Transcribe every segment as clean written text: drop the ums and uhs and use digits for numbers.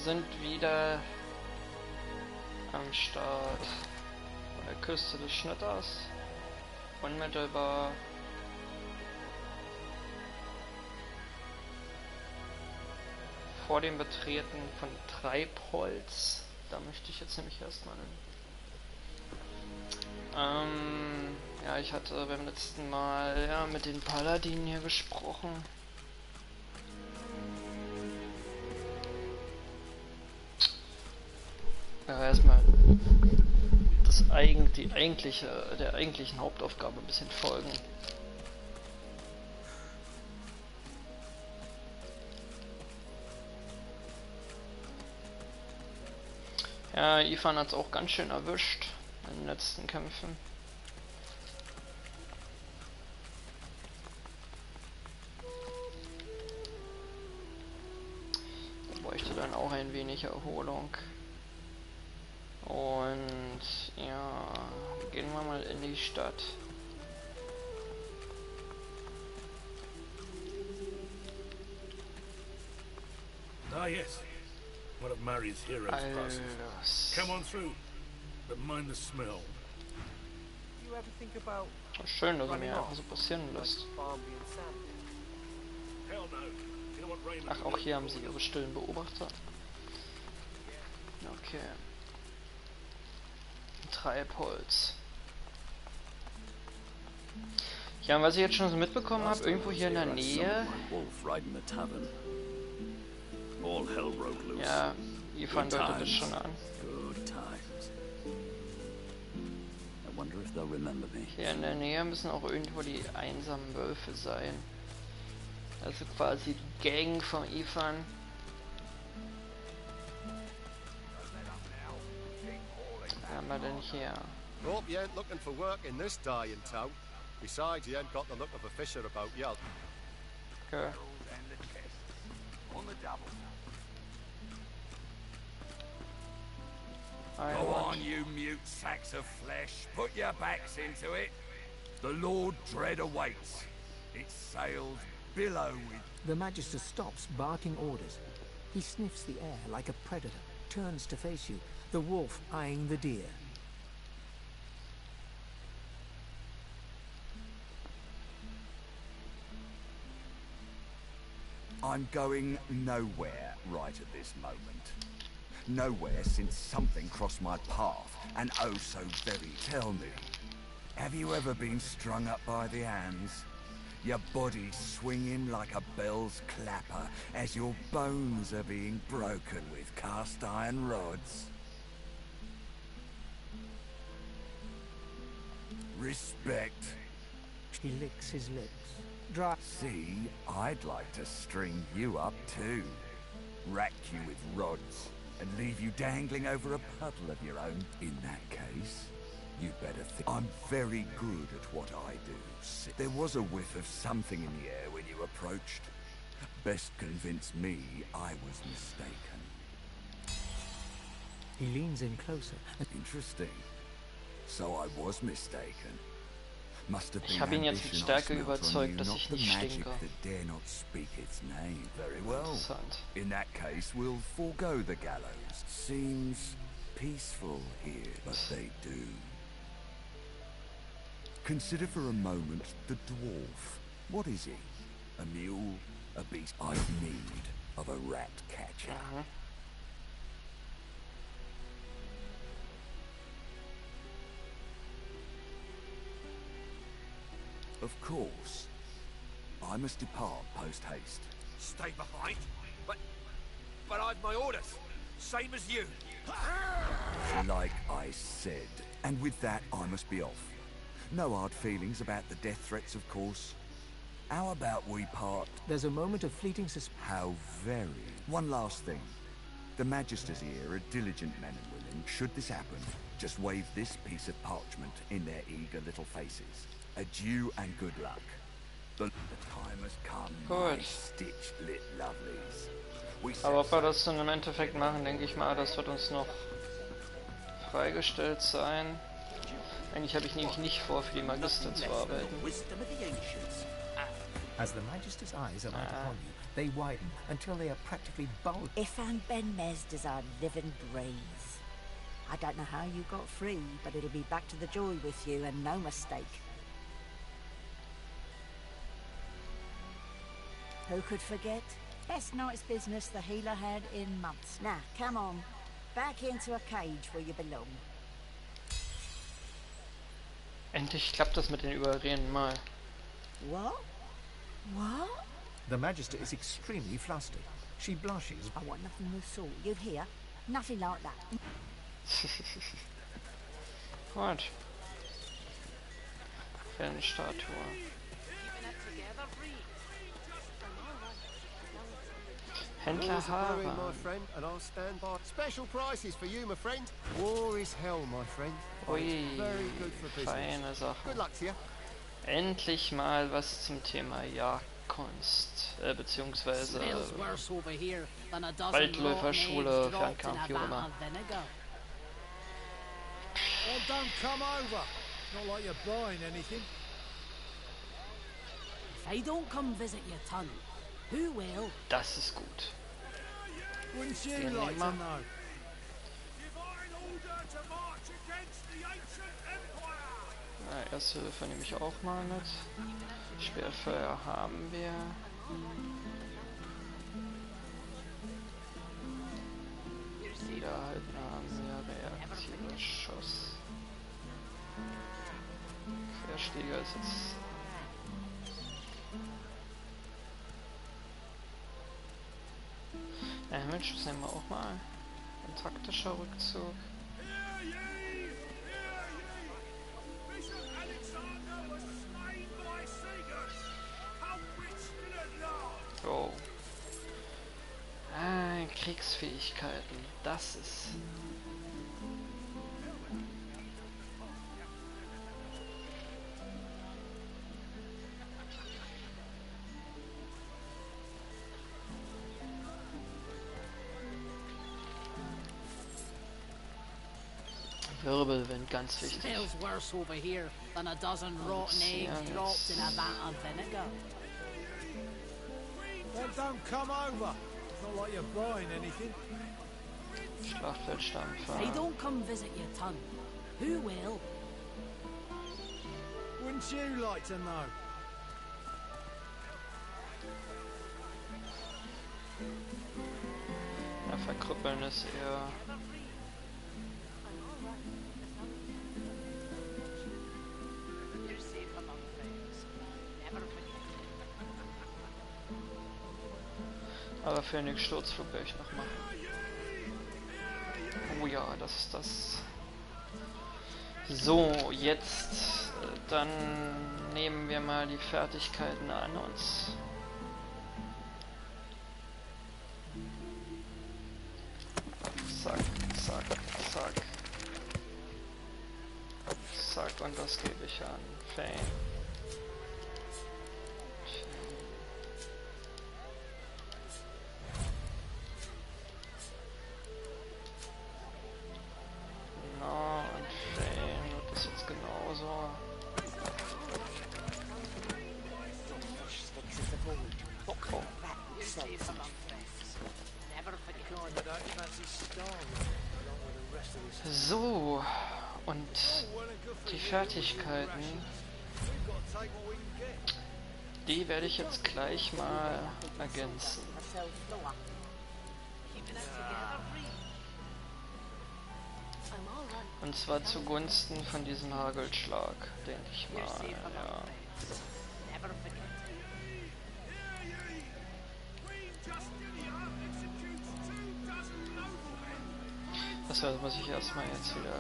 sind wieder am Start an der Küste des Schnitters, unmittelbar vor dem Betreten von Treibholz. Da möchte ich jetzt nämlich erstmal hin. Ja, ich hatte beim letzten Mal ja mit den Paladinen hier gesprochen. Ja, erstmal der eigentlichen Hauptaufgabe ein bisschen folgen. Ja, IFAN hat es auch ganz schön erwischt in den letzten Kämpfen. Da bräuchte dann auch ein wenig Erholung. Und ja, gehen wir mal in die Stadt. Ah yes, one of Mari's heroes passes. Come on through, but mind the smell. You ever think about Schön, dass er mir einfach so passieren lässt. Ach, auch hier haben sie ihre stillen Beobachter. Okay. Treibholz. Ja, und was ich jetzt schon so mitbekommen habe, irgendwo hier in der Nähe. Ja, IFAN deutet das schon an. Hier in der Nähe müssen auch irgendwo die einsamen Wölfe sein. Also quasi die Gang vom IFAN. Was haben wir denn hier? Hope you ain't looking for work in this dying town. Besides, you ain't got the look of a fisher about you. Okay. Go on, you mute sacks of flesh. Put your backs into it. The Lord Dread awaits. Its sails billow with... The Magister stops, barking orders. He sniffs the air like a predator, turns to face you, the wolf eyeing the deer. I'm going nowhere right at this moment. Nowhere since something crossed my path, and oh so very tell me. Have you ever been strung up by the hands? Your body swinging like a bell's clapper as your bones are being broken with cast iron rods? Respect. He licks his lips. Dry. See, I'd like to string you up too. Rack you with rods and leave you dangling over a puddle of your own. In that case, you'd better think. I'm very good at what I do. There was a whiff of something in the air when you approached. Best convince me I was mistaken. He leans in closer. Interesting. So I was mistaken. Ich habe ihn jetzt mit Stärke überzeugt, dass ich nicht stinke. Interessant. In that case, we'll forego the gallows. Seems peaceful here, but they do. Consider for a moment the dwarf. What is he? A mule? A beast? I've need of a rat catcher. Of course. I must depart post-haste. Stay behind? But I've my orders. Same as you. Like I said. And with that, I must be off. No hard feelings about the death threats, of course. How about we part? There's a moment of fleeting suspense. How very. One last thing. The Magisters here are diligent men and women. Should this happen, just wave this piece of parchment in their eager little faces. Adieu and good luck. The time has come, my stitch-lit lovelies. Aber ob wir das dann im Endeffekt machen, denke ich mal, das wird uns noch freigestellt sein. Eigentlich habe ich nämlich nicht vor, für die Magister zu arbeiten. As the Magister's eyes are light upon you, They widen until they are practically bulged. IFAN Ben Mesda's our living breeze. I don't know how you got free, but it'll be back to the joy with you, and no mistake. Who could forget? Best night's business the healer had in months. Now, come on. Back into a cage where you belong. Endlich klappt das mit den Überreden mal. What? What? The Magister is extremely flustered. She blushes. I want nothing of the sort. You hear? Nothing like that. Gut. Fanstatue. Händler War's a brewing, haben. my friend, and I'll stand by. Special prices for you, my friend. War is hell, my friend. Ui, It's very good for business. feine Sache. Good luck to you. Endlich mal was zum Thema Jagdkunst, beziehungsweise Waldläuferschule, Fernkampf, wie auch immer. Well, don't come over. Not like you're buying anything. If I don't come visit your ton, who will? Das ist gut. Wouldn't you Den like nehmen wir. to know? Erste Hilfe nehme ich auch mal mit. Schwerfeuer haben wir. Wiederhalten haben wir. Reaktive Schuss. Querschläger ist jetzt. Himmelschuss nehmen wir auch mal. Ein taktischer Rückzug. Oh. Kriegsfähigkeiten. Das ist... Wirbelwind, ganz wichtig. Smells worse over here than a dozen rotten eggs dropped in a vat of vinegar. Well, don't come over. Not like you're buying anything. Schlachtfeldstampfer. If I don't come visit your ton, who will? Wouldn't you like to know? Ja, verkrüppeln ist eher... Aber für den Sturzflug werde ich noch machen. Oh ja, das ist das. So, jetzt dann nehmen wir mal die Fertigkeiten an uns. Zack, zack, zack. Zack, und das gebe ich an FANE. So, und die Fertigkeiten, die werde ich jetzt gleich mal ergänzen. Und zwar zugunsten von diesem Hagelschlag, denke ich mal, ja. Das heißt, muss ich erstmal jetzt wieder...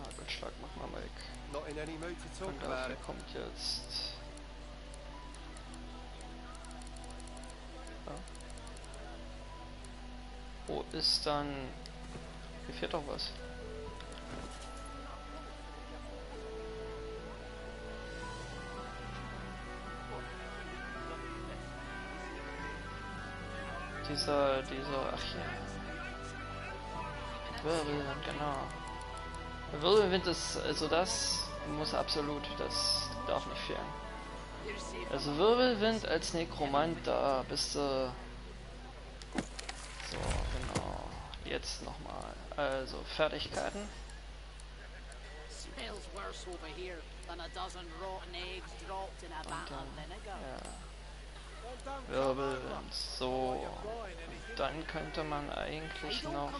Hagelschlag machen wir weg. Und dafür kommt jetzt... Ja. Oh, ist dann... Hier fehlt doch was. Ach ja. Wirbelwind, genau. Wirbelwind ist also das, muss absolut, das darf nicht fehlen. Also Wirbelwind als Nekromant, da bist du... So, genau. Jetzt nochmal. Also, Fertigkeiten. Wirbelwind, so. Und dann könnte man eigentlich noch...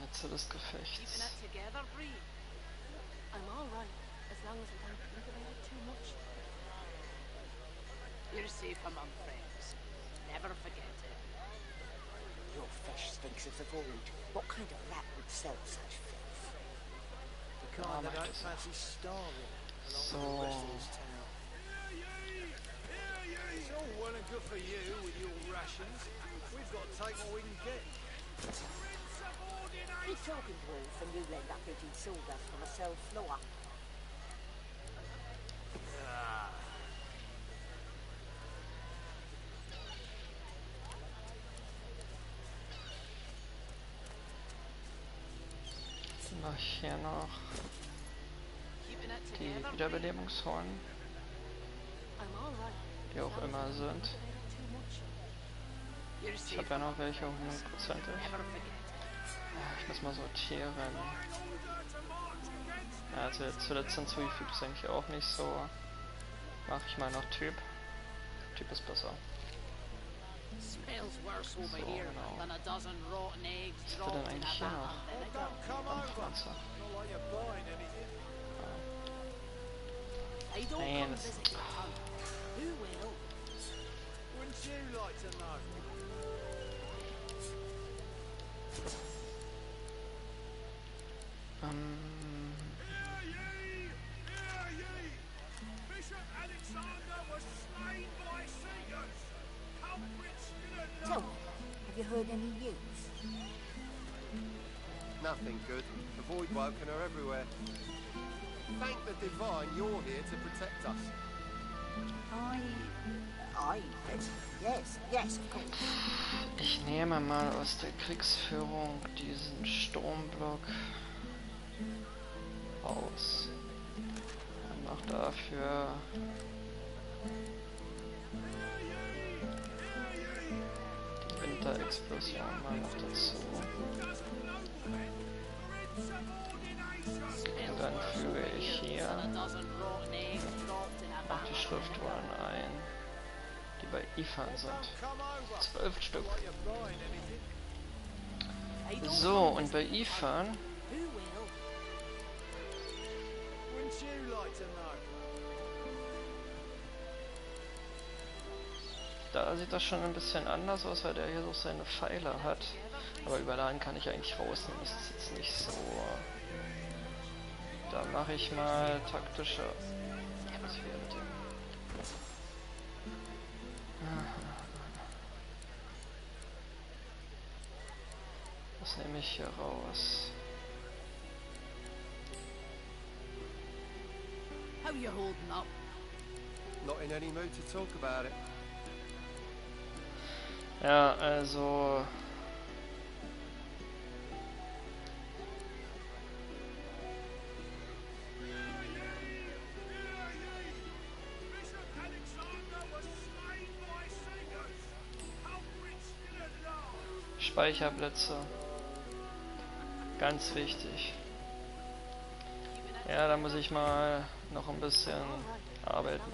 Netze des Gefechts. You're safe among friends. Never forget it. Your fish stinks of the void. What kind of rat would sell such filth? The kind that don't fancy starving along with the rest of this town. It's all well and good for you with your rations. We've got to take what we can get. Keep talking, Wolf, and you'll end up eating sawdust from a cell floor. Mach ich hier noch die Wiederbelebungshorn, die auch immer sind. Ich habe ja noch welche 100%. Ich muss mal sortieren. Ja, also zuletzt hinzugefügt ist eigentlich auch nicht so. Mache ich mal noch Typ. Typ ist besser. So, genau. Was wird denn eigentlich hier noch? Pflanze. Nein, das... So, have you heard any news? Nothing good. The void woken are everywhere. Thank the divine you're here to protect us. Yes, of course. Ich nehme mal aus der Kriegsführung diesen Sturmblock aus. Und noch dafür die Winterexplosion mal noch dazu. Und dann füge ich hier auch die Schriftrollen ein, die bei IFAN sind. 12 Stück. So, und bei IFAN da sieht das schon ein bisschen anders aus, weil der hier so seine Pfeile hat. Aber überladen kann ich eigentlich rausnehmen, das ist jetzt nicht so. Da mache ich mal taktische. Was wäre mit dem? Was nehme ich hier raus? How you holding up? Not in any mood to talk about it. Ja, also... Speicherplätze. Ganz wichtig. Ja, da muss ich mal noch ein bisschen arbeiten.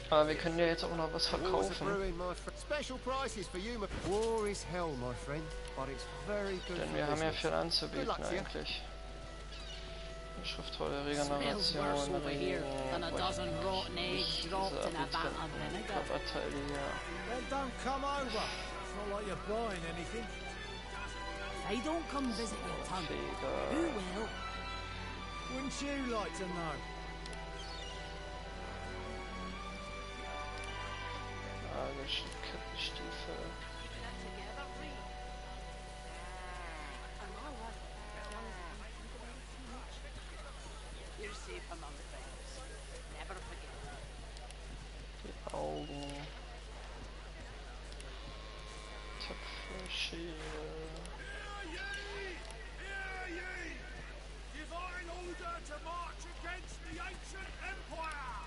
Aber wir können ja jetzt auch noch was verkaufen. Denn wir haben ja viel anzubieten eigentlich. Schriftrolle, Regeneration, Regen, Körperteile hier. They don't come visit your tongue. Who will? Wouldn't you like to know? Kettenstiefel. Spiel. Hear ye! Divine order to march against the ancient empire!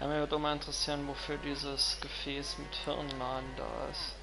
Ja, mir würde auch mal interessieren, wofür dieses Gefäß mit Hirnnahen da ist.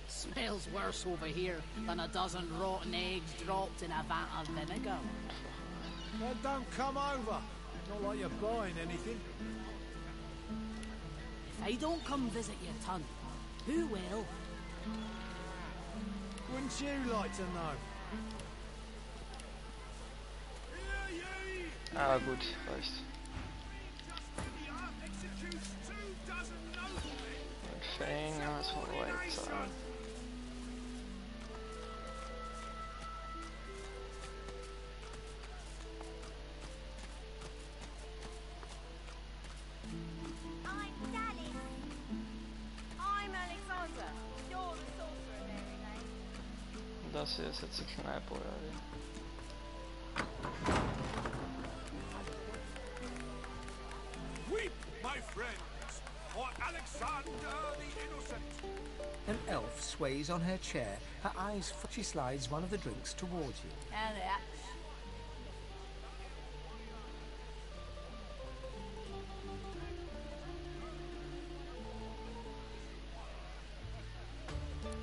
Smells worse over here than a dozen rotten eggs dropped in a vat of vinegar. Well, don't come over. Not like you're buying anything. If I don't come visit your ton, who will? Wouldn't you like to know? Ah, gut, reicht. Und FANE, ja, das war weiter. Das hier ist jetzt die Kneipe, oder wie? Weep, my friends, for Alexander the Innocent! An elf sways on her chair, her eyes she slides one of the drinks towards you. And that.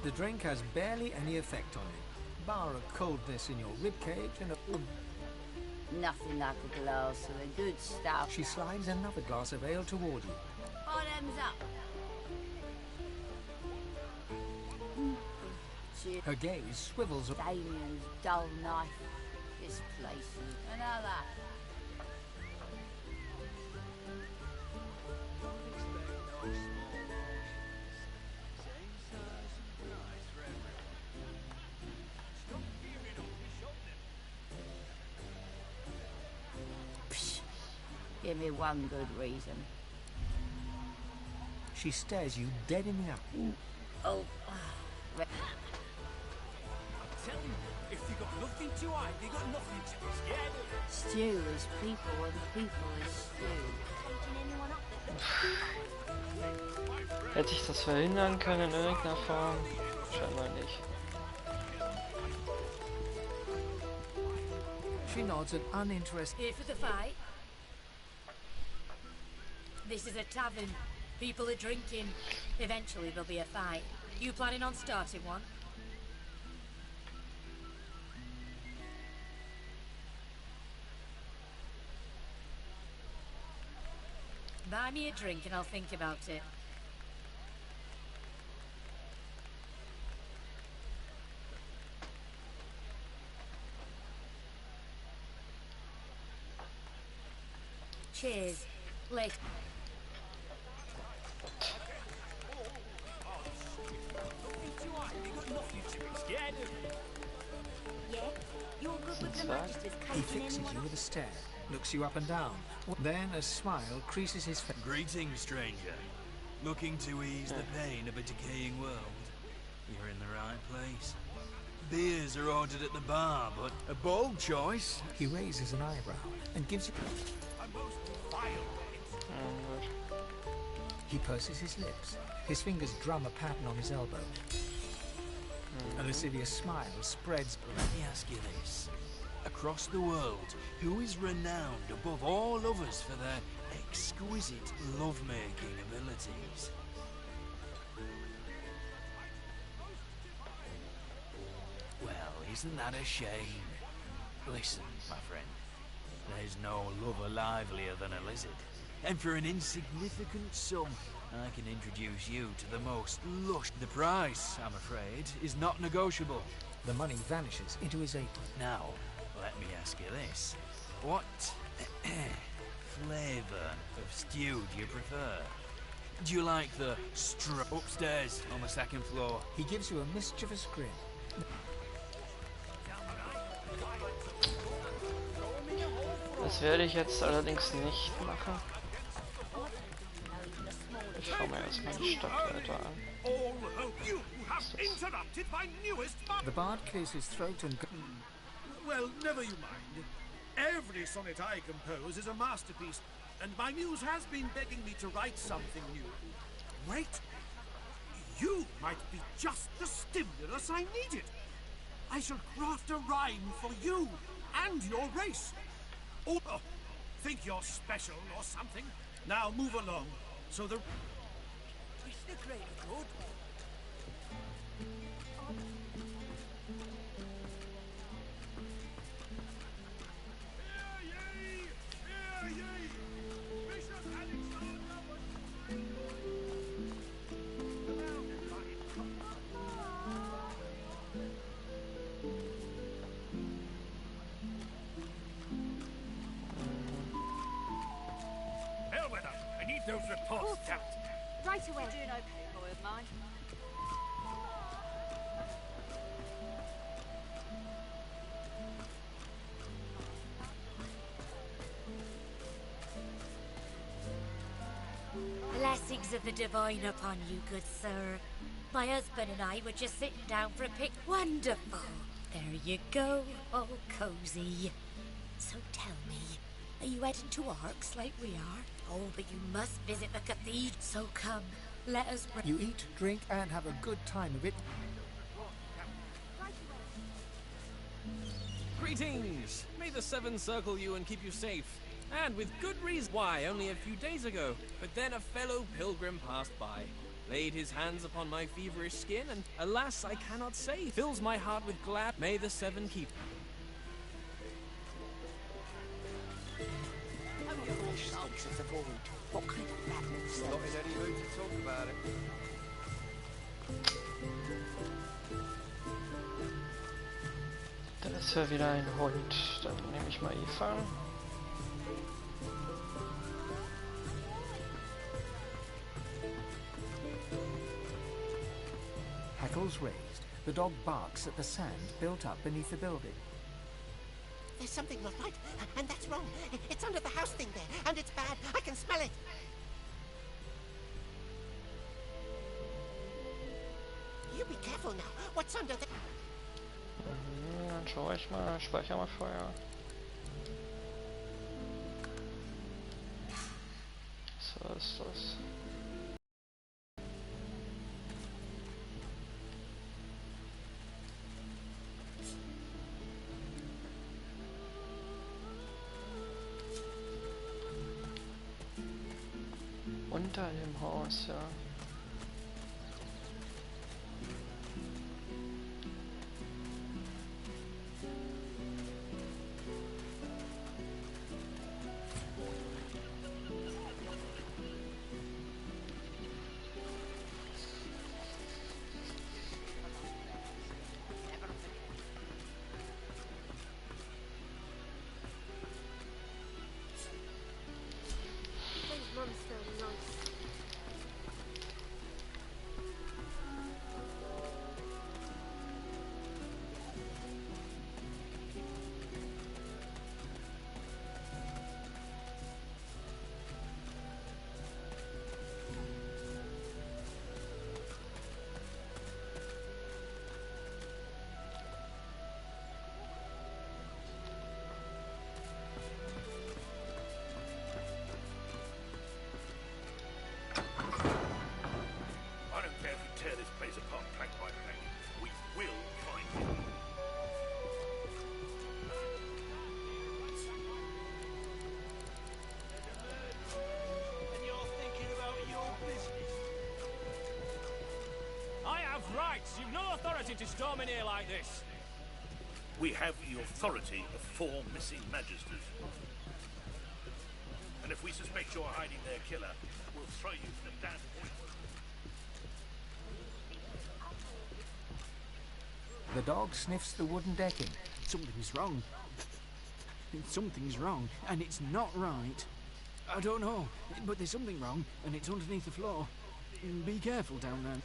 The drink has barely any effect on you, bar a coldness in your ribcage and a... Nothing like a glass of the good stuff. She slides another glass of ale toward you. Bottoms up. Her gaze swivels... Damien's dull knife. This place is another. Give me one good reason. She stares you dead in the eye. Oh. I'm telling you, if you got nothing to hide, you got nothing to be scared of. Stew is people and people is stew. Hätte ich das verhindern können in irgendeiner Form? Scheinbar nicht. She nods an uninterested... Here for the fight? This is a tavern. People are drinking. Eventually there'll be a fight. You planning on starting one? Buy me a drink and I'll think about it. Cheers. Later. He fixes you with a stare, looks you up and down. Then a smile creases his face. Greetings, stranger. Looking to ease the pain of a decaying world? You're in the right place. Beers are ordered at the bar, but a bold choice. He raises an eyebrow and gives you... He purses his lips. His fingers drum a pattern on his elbow. A lascivious smile spreads... Let me ask you this. Across the world, who is renowned above all others for their exquisite love-making abilities? Well, isn't that a shame? Listen, my friend. There's no lover livelier than a lizard. And for an insignificant sum, I can introduce you to the most lush. The price, I'm afraid, is not negotiable. The money vanishes into his apron. Now, let me ask you this. What flavour of stew do you prefer? Do you like the upstairs on the second floor? He gives you a mischievous grin. Das werde ich jetzt allerdings nicht machen. Ich schaue mir erstmal die Stadtleiter an. The bard clears his throat and Well, never you mind. Every sonnet I compose is a masterpiece, and my muse has been begging me to write something new. Wait! You might be just the stimulus I needed. I shall craft a rhyme for you and your race. Or think you're special or something. Now move along, so the... Wish the greater good. Those reports count. Right away. Doing okay, boy of mine. Blessings of the divine upon you, good sir. My husband and I were just sitting down for a pic. Wonderful. There you go, all cozy. So tell me, are you heading to Arcs like we are? Oh, but you must visit the cathedral. So come, let us... You eat, drink, and have a good time of it. Greetings! May the seven circle you and keep you safe. And with good reason. Why, only a few days ago. But then a fellow pilgrim passed by, laid his hands upon my feverish skin, and alas, I cannot say. Fills my heart with glad. May the seven keep. What kind of madness? Not in any mood to talk about it. Dann ist ja wieder ein Hund. Dann nehme ich mal IFAN. Hackles raised. The dog barks at the sand built up beneath the building. There's something not right, and that's wrong. It's under the house thing there, and it's bad. I can smell it. You be careful now. What's under the... Dann schaue ich mal, speichere mal vorher. So ist das. Unter dem Haus, ja. You've no authority to storm in here like this. We have the authority of 4 missing magisters. And if we suspect you're hiding their killer, we'll throw you from the damn point. The dog sniffs the wooden decking. Something's wrong. Something's wrong, and it's not right. I don't know, but there's something wrong, and it's underneath the floor. Be careful down there.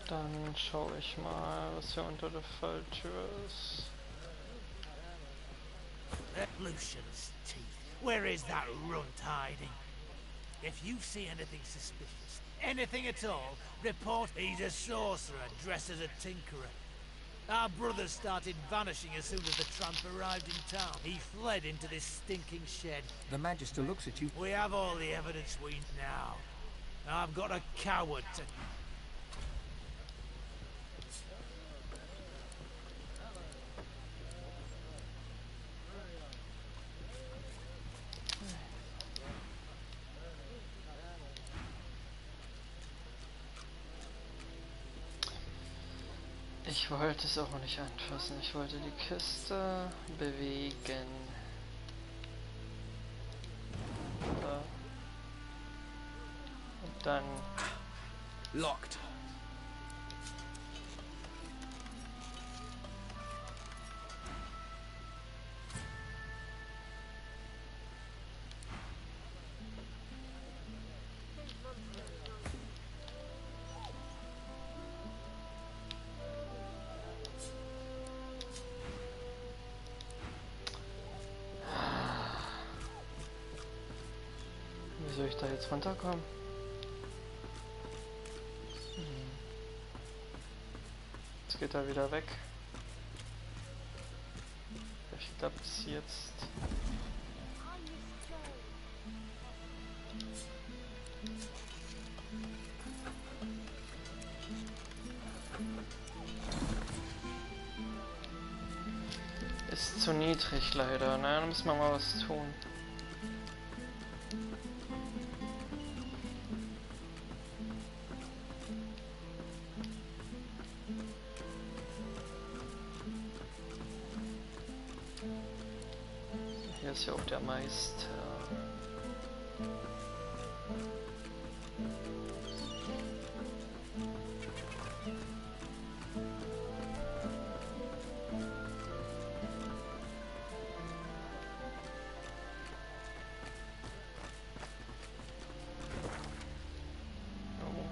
Dann schaue ich mal, was hier unter der Falltür ist. Lucian's teeth. Where is that runt hiding? If you see anything suspicious, anything at all, report. He's a sorcerer dressed as a tinkerer. Our brothers started vanishing as soon as the tramp arrived in town. He fled into this stinking shed. The Magister looks at you. We have all the evidence we need now. I've got a coward to... Ich wollte es auch nicht anfassen, ich wollte die Kiste bewegen. Und dann... Locked. Wie soll ich da jetzt runterkommen? Jetzt geht er wieder weg. Vielleicht klappt es jetzt. Ist zu niedrig leider, ne? Da müssen wir mal was tun. Hier ist ja auch der Meister. Oh.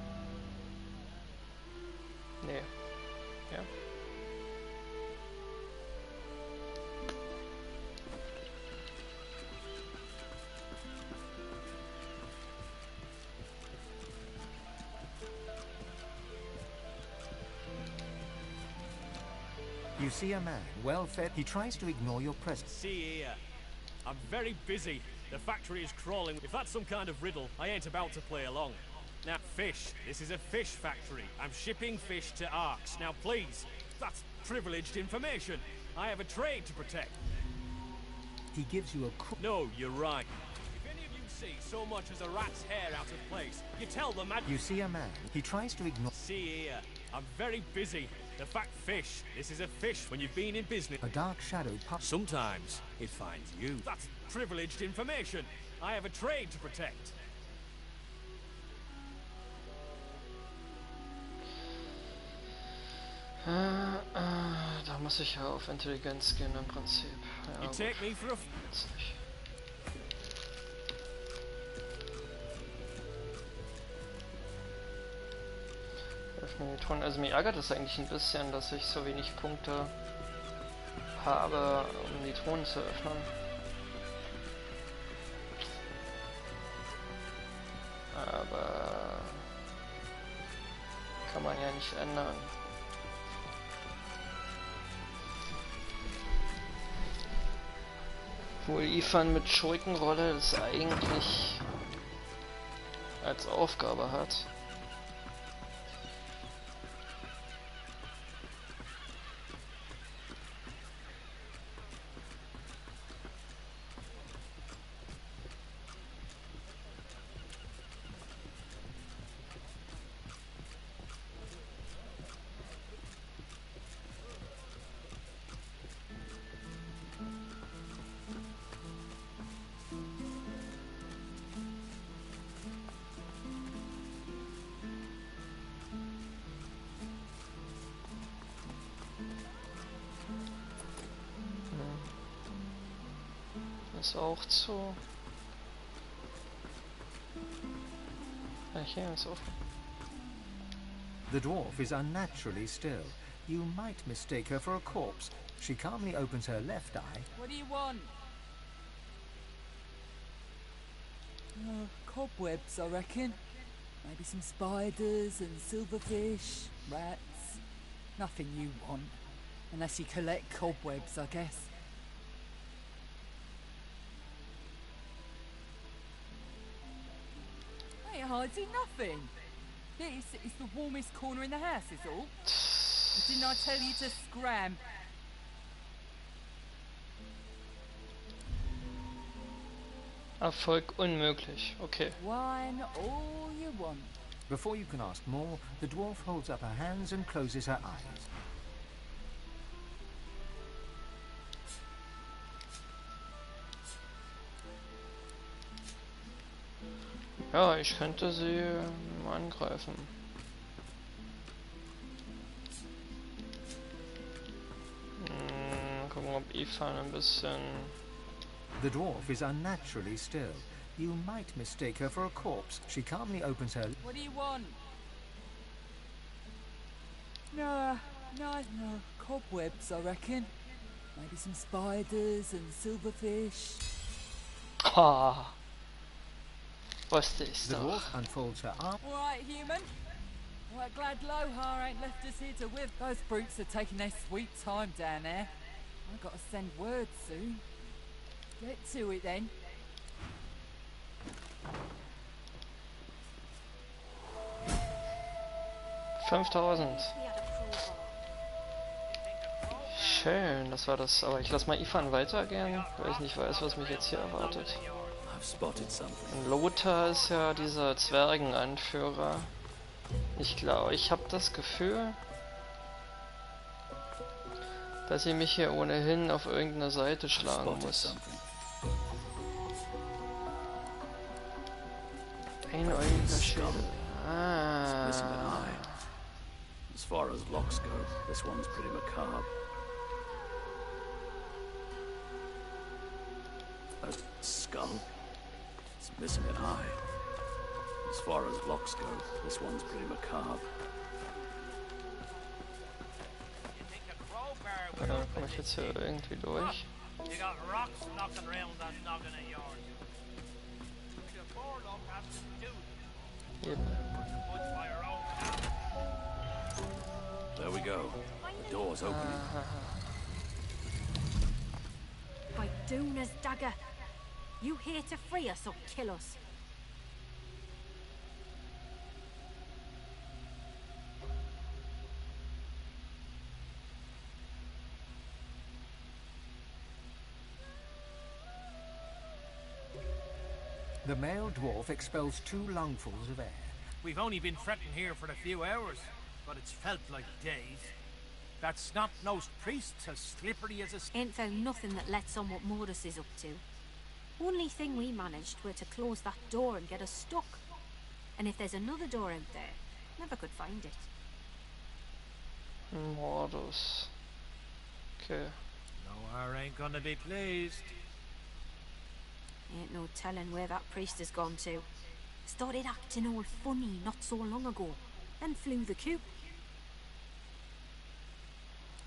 Nee. Ja. You see a man, well fed. He tries to ignore your presence. See here. I'm very busy. The factory is crawling. If that's some kind of riddle, I ain't about to play along. Now, fish. This is a fish factory. I'm shipping fish to Arks. Now, please, that's privileged information. I have a trade to protect. He gives you a... No, you're right. If any of you see so much as a rat's hair out of place, you tell the man... You see a man. He tries to ignore... See here. I'm very busy. The fact fish. This is a fish when you've been in business. A dark shadow pops. Sometimes it finds you. That's privileged information. I have a trade to protect. Da muss ich ja auf Intelligenz gehen im Prinzip. Ja, You take me for a... Also mir ärgert es eigentlich ein bisschen, dass ich so wenig Punkte habe, um die Truhen zu öffnen. Aber kann man ja nicht ändern. Obwohl IFAN mit Schurkenrolle das eigentlich als Aufgabe hat. ist auch zu. Hier ist offen. The dwarf is unnaturally still. You might mistake her for a corpse. She calmly opens her left eye. What do you want? Cobwebs, I reckon. Maybe some spiders and silverfish, rats. Nothing you want. Unless you collect cobwebs, I guess. Hey, hardly nothing. It's the warmest corner in the house, is all. Didn't I tell you to scram? Erfolg unmöglich. Okay. Wine all you want. Before you can ask more, the dwarf holds up her hands and closes her eyes. Ja, ich könnte sie angreifen. Gucken, ob IFAN ein bisschen... The dwarf is unnaturally still. You might mistake her for a corpse. She calmly opens her... What do you want? No, cobwebs, I reckon. Maybe some spiders and silverfish. Ah, wusste ich's The doch. dwarf unfolds her arm. All right, human. Right, glad Lohar ain't left us here to whip. Those brutes are taking their sweet time down there. I've got to send word soon. Get to it then. $5.000. Schön, das war das. Aber ich lass mal IFAN weitergehen, weil ich nicht weiß, was mich jetzt hier erwartet. Lothar ist ja dieser Zwergenanführer. Ich glaube, ich habe das Gefühl, dass ich mich hier ohnehin auf irgendeine Seite schlagen muss. Einäugiger Schädel. Ah. As far as locks go, this one's pretty macabre. A skull. It's missing an eye. As far as locks go, this one's pretty macabre. Komme ich jetzt hier irgendwie durch? You got rocks knocking around that noggin of yours. Yep. There we go. The door's opening. By Doona's dagger. You here to free us or kill us? The male dwarf expels 2 lungfuls of air. We've only been fretting here for a few hours, but it's felt like days. That snot-nosed priest's as slippery as a... Ain't found nothing that lets on what Morris is up to. Only thing we managed were to close that door and get us stuck. And if there's another door out there, never could find it. Mordos. Okay. No, I ain't gonna be pleased. Ain't no telling where that priest has gone to. Started acting all funny not so long ago, then flew the coop.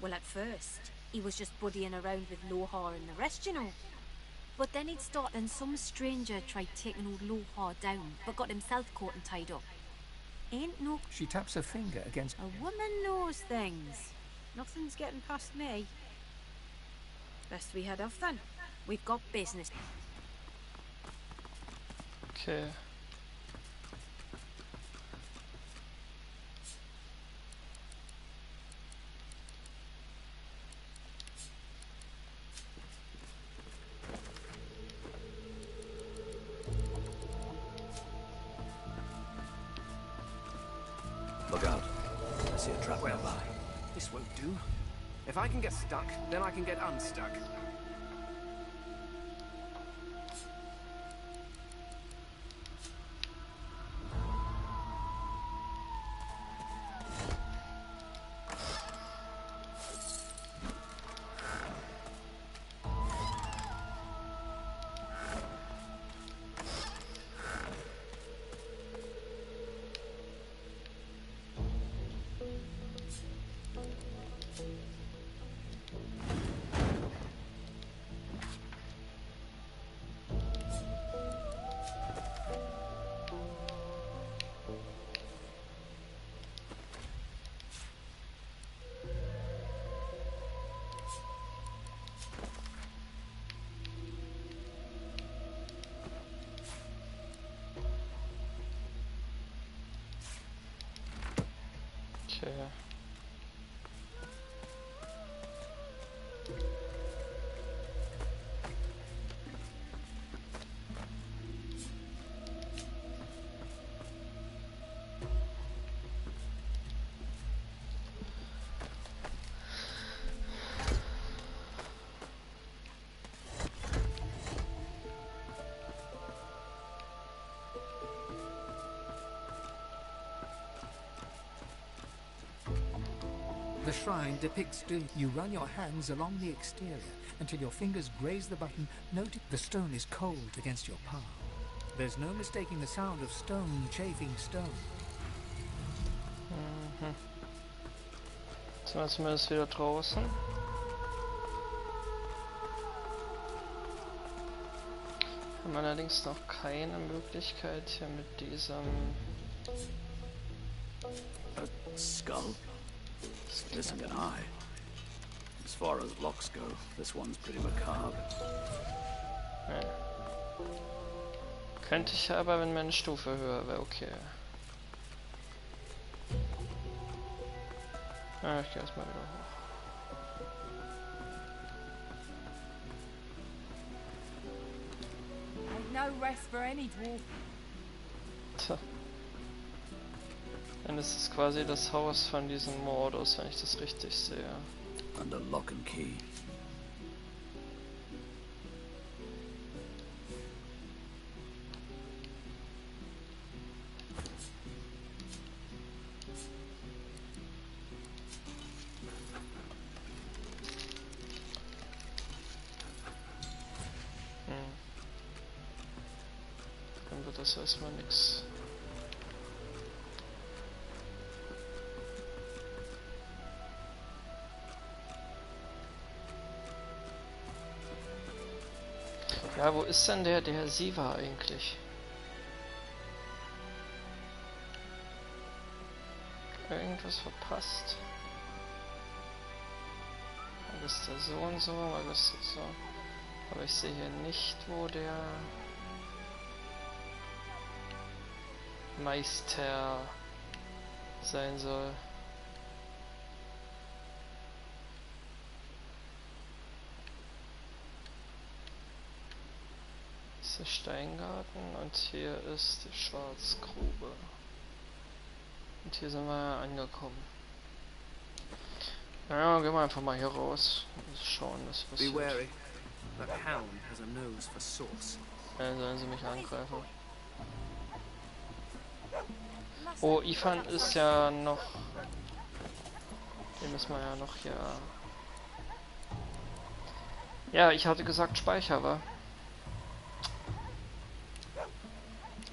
Well, at first, he was just buddying around with Lohar and the rest, you know. But then he'd start and some stranger tried taking old Lohar down, but got himself caught and tied up. Ain't no... She taps her finger against... A woman knows things. Nothing's getting past me. Best we head off then. We've got business. Okay. Look out. I see a trap Well, nearby. this won't do. If I can get stuck, then I can get unstuck. Okay. The shrine depicts doom. You run your hands along the exterior until your fingers graze the button, noting the stone is cold against your palm. There's no mistaking the sound of stone chafing stone. Mhm. Sind wir zumindest wieder draußen. Wir haben allerdings noch keine Möglichkeit hier mit diesem Skull? It's missing an eye. As far as locks go, this one's pretty macabre. Ja. Könnte ich aber, wenn meine Stufe höher wäre, okay. Ah, ich gehe erstmal wieder hoch. Ain't no rest for any dwarf. Tja. Dann ist es quasi das Haus von diesem Mordus, wenn ich das richtig sehe. Under lock and key. Dann wird das erstmal nix. Ja, wo ist denn der Siva eigentlich? Irgendwas verpasst? Mal ist der so und so, mal ist der so. Aber ich sehe hier nicht, wo der Meister sein soll. Der Steingarten und hier ist die Schwarzgrube. Und hier sind wir angekommen. Ja, gehen wir einfach mal hier raus und schauen, was passiert. Be wary. That hound has a nose for sauce. Sollen sie mich angreifen? Oh, IFAN ist ja noch... Den müssen wir ja noch hier... Ja, ich hatte gesagt Speicher, war.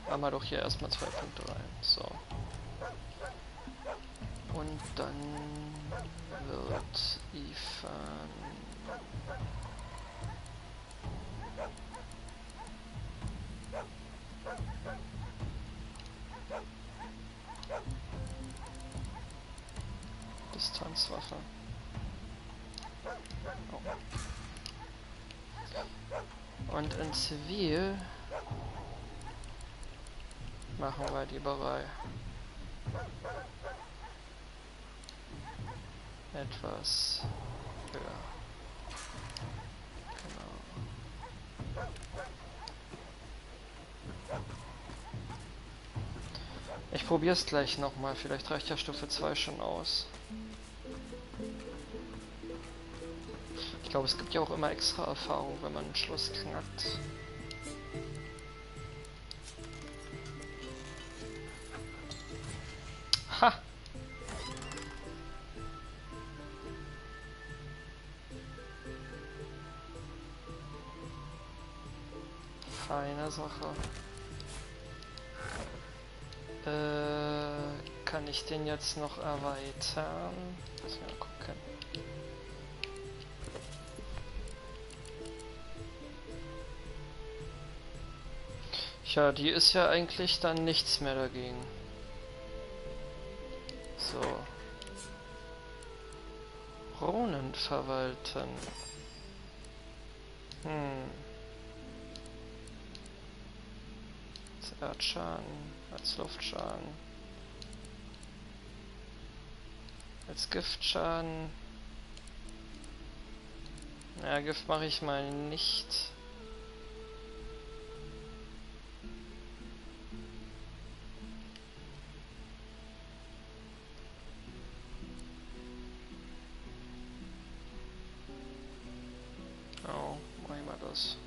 Machen wir doch hier erstmal 2 Punkte rein. So. Und dann wird IFAN Distanzwaffe. Oh. Und in Zivil machen wir die Berei. Etwas höher. Genau. Ich probiere es gleich nochmal. Vielleicht reicht ja Stufe 2 schon aus. Ich glaube, es gibt ja auch immer extra Erfahrung, wenn man ein Schloss knackt. Ha! Feine Sache. Kann ich den jetzt noch erweitern? Lass mal gucken. Tja, die ist ja eigentlich dann nichts mehr dagegen. So. Runen verwalten. Als Erdschaden, als Luftschaden. Als Giftschaden. Ja, Gift mache ich mal nicht. Oh, mach ich mal das.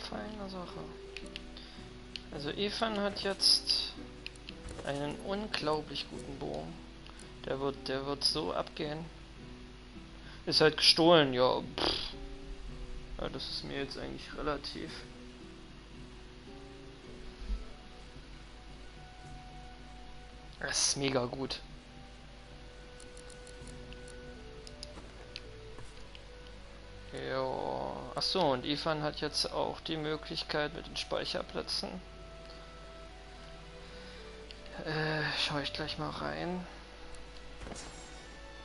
Feine Sache. Also IFAN hat jetzt einen unglaublich guten Bogen. Der wird so abgehen. Ist halt gestohlen, ja. Pff. Ja, das ist mir jetzt eigentlich relativ. Das ist mega gut. Ja. Achso, und IFAN hat jetzt auch die Möglichkeit mit den Speicherplätzen. Schaue ich gleich mal rein.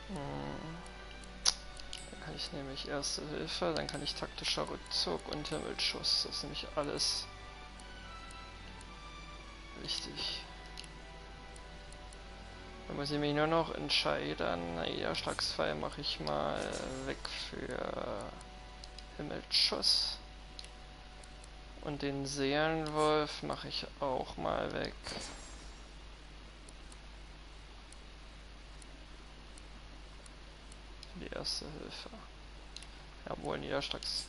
Dann kann ich nämlich Erste Hilfe, dann kann ich taktischer Rückzug und Himmelschuss. Das ist nämlich alles wichtig. Da muss ich mich nur noch entscheiden. Ja, Schlagsfall mache ich mal weg für Himmelschuss. Und den Seelenwolf mache ich auch mal weg. Die Erste Hilfe. Ja, wohl Niederschlags.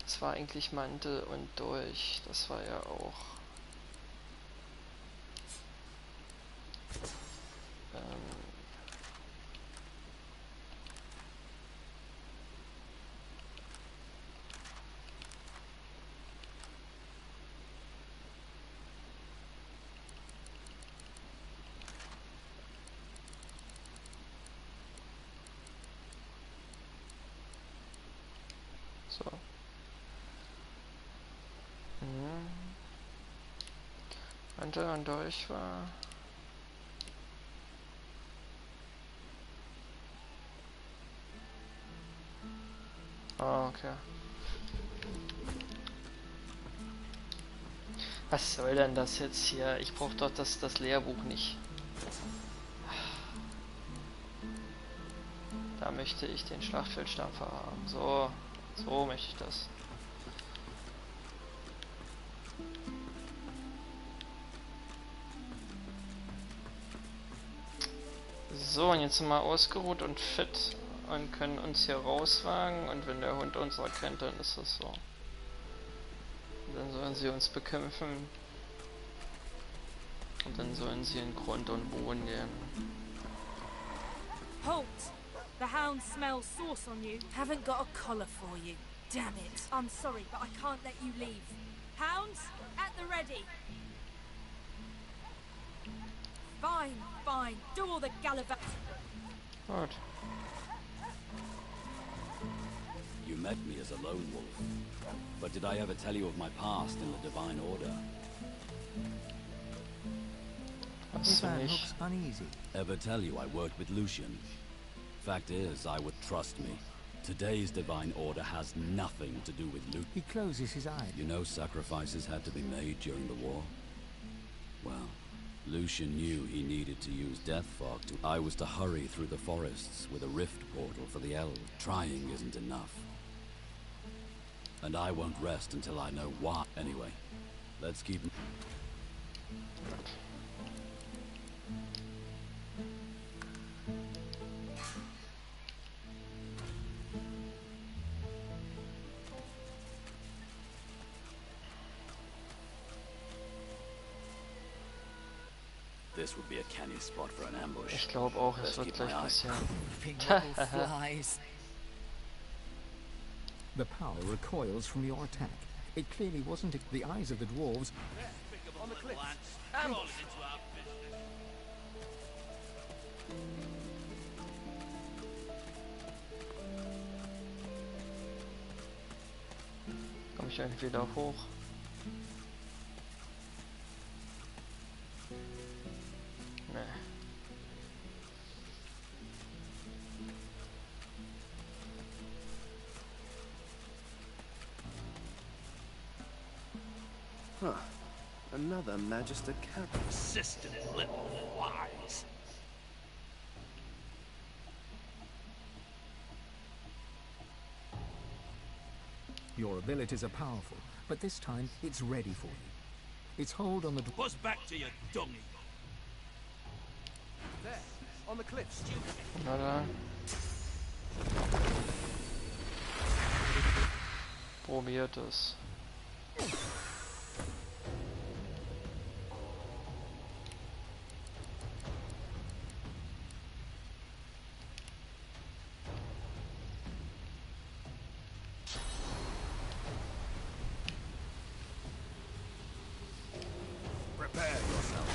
Das war eigentlich Mantel und Dolch. Das war ja auch. So. Mantel und Dolch war. Ah, okay. Was soll denn das jetzt hier? Ich brauche doch das Lehrbuch nicht. Da möchte ich den Schlachtfeldstampfer haben. So möchte ich das. So, und jetzt sind wir ausgeruht und fit und können uns hier rauswagen, und wenn der Hund uns erkennt, dann ist das so. Und dann sollen sie uns bekämpfen und dann sollen sie in Grund und Boden gehen. Halt! The hound smells sauce on you. Haven't got a collar for you. Damn it. I'm sorry, but I can't let you leave. Hounds, at the ready. Fine, fine. Do all the gallivant. Gut. You met me as a lone wolf, but did I ever tell you of my past in the Divine Order? IFAN looks uneasy. Ever tell you I worked with Lucian? Fact is, I would trust me. Today's Divine Order has nothing to do with Lucian. He closes his eyes. You know sacrifices had to be made during the war? Well, Lucian knew he needed to use death fog to... I was to hurry through the forests with a rift portal for the elves. Trying isn't enough. And I won't rest until I know why. Anyway, let's keep... This would be a canny spot for an ambush. Ich glaube auch, es wird gleich passieren. The power recoils from your attack. It clearly wasn't the eyes of the dwarves. On the cliffs. Komme ich irgendwie da hoch? Huh. Another Magister Cap. Persistent little flies. Your abilities are powerful, but this time it's ready for you. Its hold on the... Buzz back to your dummy. There, on the cliff, stupid. Na dann. Probiert es. Prepare yourself.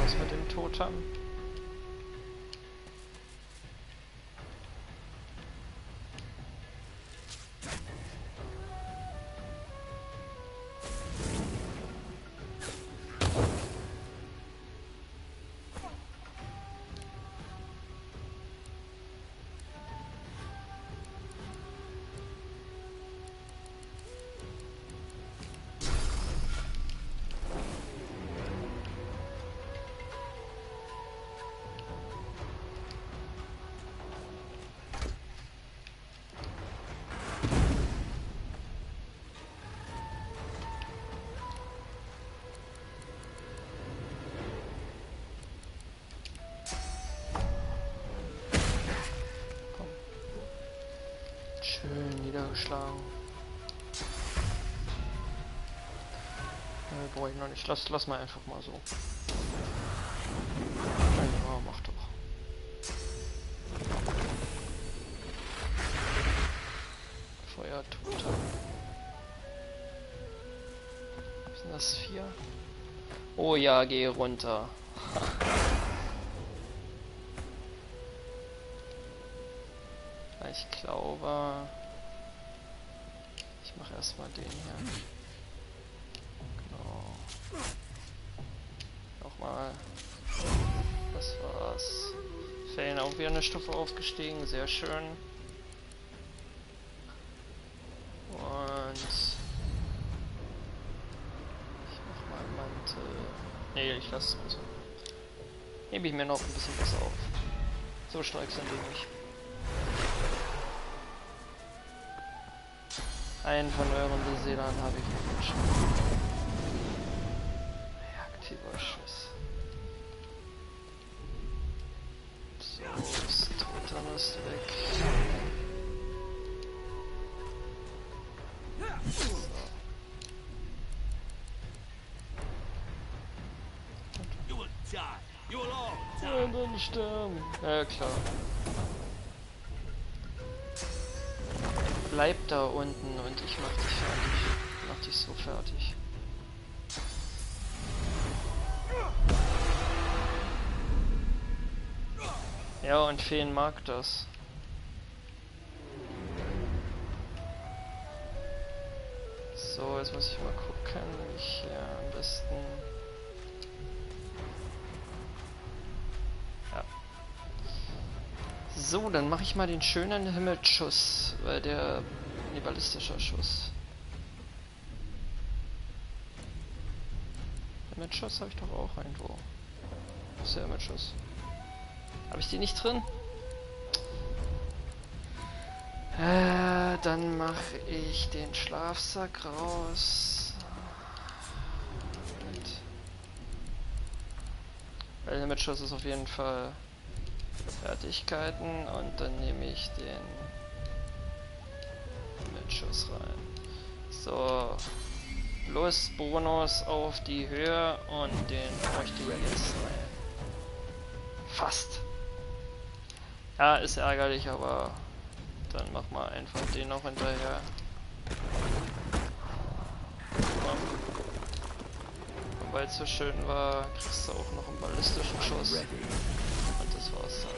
Was mit dem Totem? Niedergeschlagen. Brauche ich noch nicht. Lass mal einfach mal so. Ja, mach doch. Feuertote. Was sind das? 4? Oh ja, geh runter. Ich glaube, ich mache erstmal den hier. Genau. Nochmal. Das war's. FANE auch wieder eine Stufe aufgestiegen, sehr schön. Und ich mach mal Mantel. Nee, ich lasse es mal so. Hebe ich mir noch ein bisschen was auf. So stark sind die nicht. Einen von euren Beseelern habe ich nicht schon. Reaktiver Schuss. So, das Totem ist weg. So. Und dann sterben. Ja, klar. Bleib da unten und ich mach dich fertig. Mach dich so fertig. Ja, und FANE mag das. So, jetzt muss ich mal gucken, wie ich hier am besten... Ja. So, dann mache ich mal den schönen Himmelsschuss, weil der ballistischer Schuss. Himmelsschuss habe ich doch auch irgendwo. Wo ist der Himmelsschuss? Habe ich die nicht drin? Dann mache ich den Schlafsack raus. Weil Himmelsschuss ist auf jeden Fall Fertigkeiten und dann nehme ich den Himmelsschuss rein. So, plus Bonus auf die Höhe und den möchte ich jetzt rein. Fast. Ja, ist ärgerlich, aber dann mach mal einfach den noch hinterher. Und weil es so schön war, kriegst du auch noch einen ballistischen Schuss. Und das war's dann.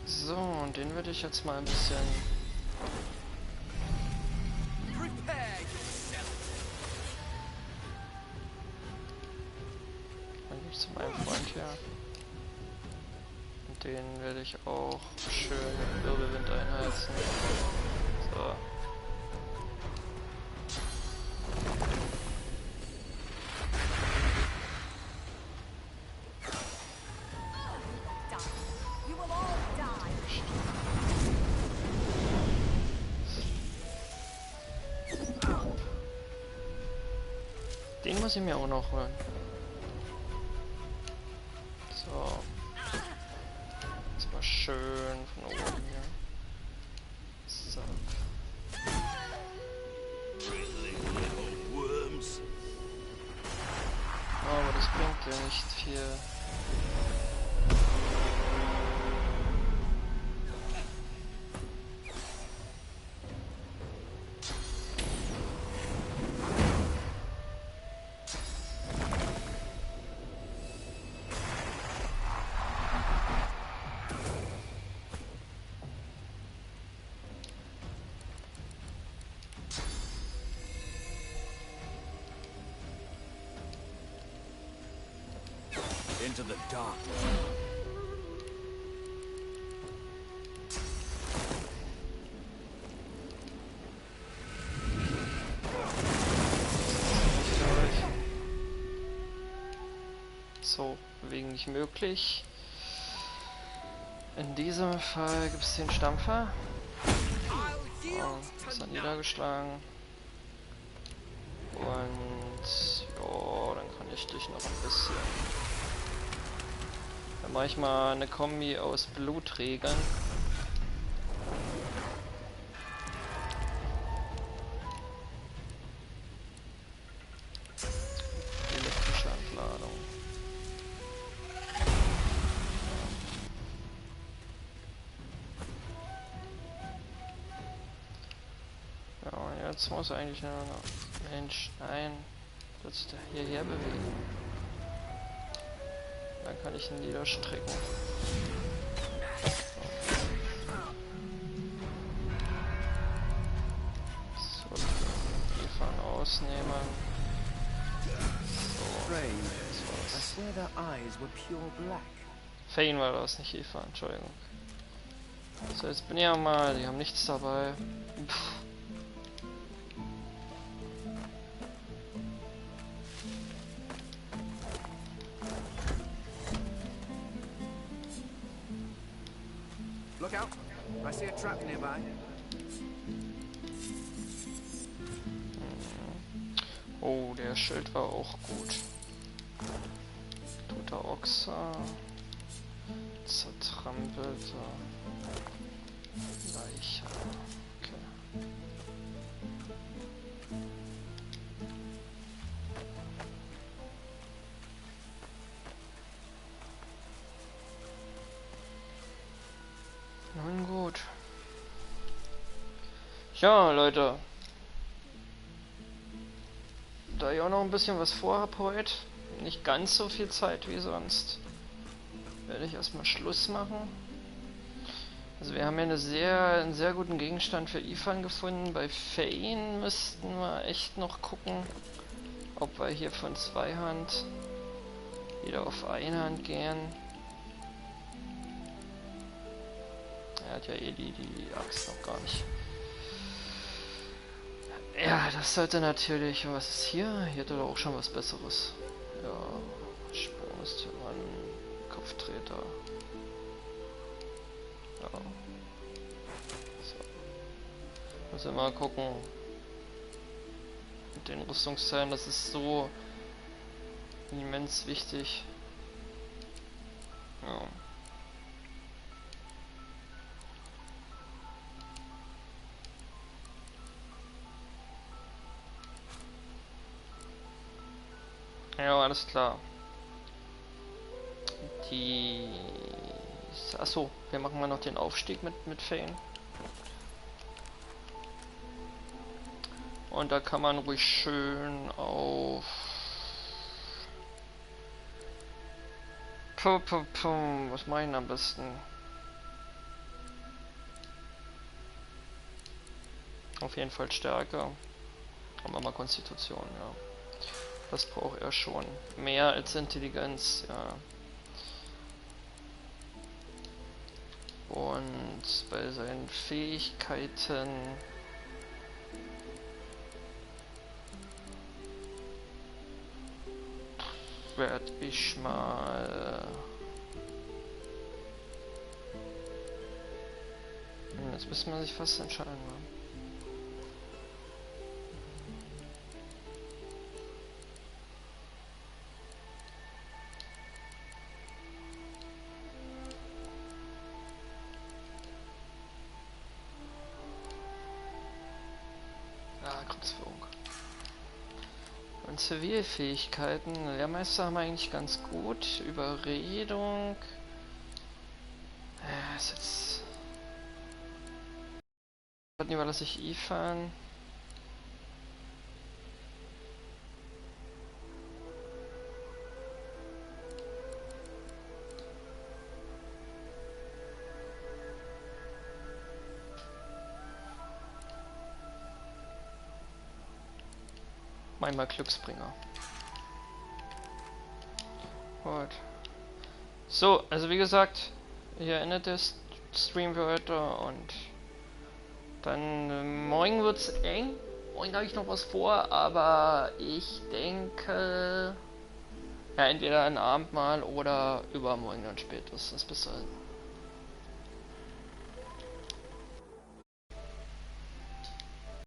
So, und den würde ich jetzt mal ein bisschen Den werde ich auch schön mit Wirbelwind einheizen. So. Den muss ich mir auch noch holen. So. Jetzt mal schön von oben hier. So. Oh, aber das bringt ja nicht viel. Into the dark. So, wegen nicht möglich. In diesem Fall gibt es den Stampfer. Oh, ist er niedergeschlagen. Und ja, dann kann ich dich noch ein bisschen. Dann mache ich mal eine Kombi aus Blutträgern. Elektrische Entladung. Ja, und jetzt muss eigentlich nur noch Mensch, nein, das hierher bewegen. Dann kann ich ihn niederstrecken. So, IFAN ausnehmen. So, das war's. FANE war das, nicht IFAN, Entschuldigung. So, jetzt bin ich ja mal, die haben nichts dabei. Pff. Look out! I see a trap nearby. Oh, der Schild war auch gut. Toter Ochse. Zertrampelte Leiche. Okay. Nun gut. Ja, Leute. Da ich auch noch ein bisschen was vorhab heute, nicht ganz so viel Zeit wie sonst, werde ich erstmal Schluss machen. Also wir haben ja einen sehr guten Gegenstand für IFAN gefunden. Bei FANE müssten wir echt noch gucken, ob wir hier von Zweihand wieder auf Einhand gehen. Er hat ja eh die Axt noch gar nicht. Ja, das sollte natürlich... Was ist hier? Hier hat er auch schon was Besseres. Ja, Sprungstyrann, Kopftreter. Ja. So. Müssen wir mal gucken. Mit den Rüstungsteilen, das ist so immens wichtig. Ja. Ja, alles klar. Achso, wir machen mal noch den Aufstieg mit FANE. Und da kann man ruhig schön auf... Was mache ich denn am besten? Auf jeden Fall Stärke. Haben wir mal Konstitution, ja. Das braucht er schon. Mehr als Intelligenz, ja. Und bei seinen Fähigkeiten werde ich mal... Jetzt müsste man sich fast entscheiden. Kriegsführung. Und Zivilfähigkeiten, Lehrmeister haben wir eigentlich ganz gut. Überredung. Ist jetzt. Dann überlasse ich IFAN. Einmal Glücksbringer. Gut. So, also wie gesagt, hier endet das Stream für heute und dann morgen wird's eng. Morgen habe ich noch was vor, aber ich denke, ja, entweder ein Abendmahl oder übermorgen dann spätestens. Bis dahin.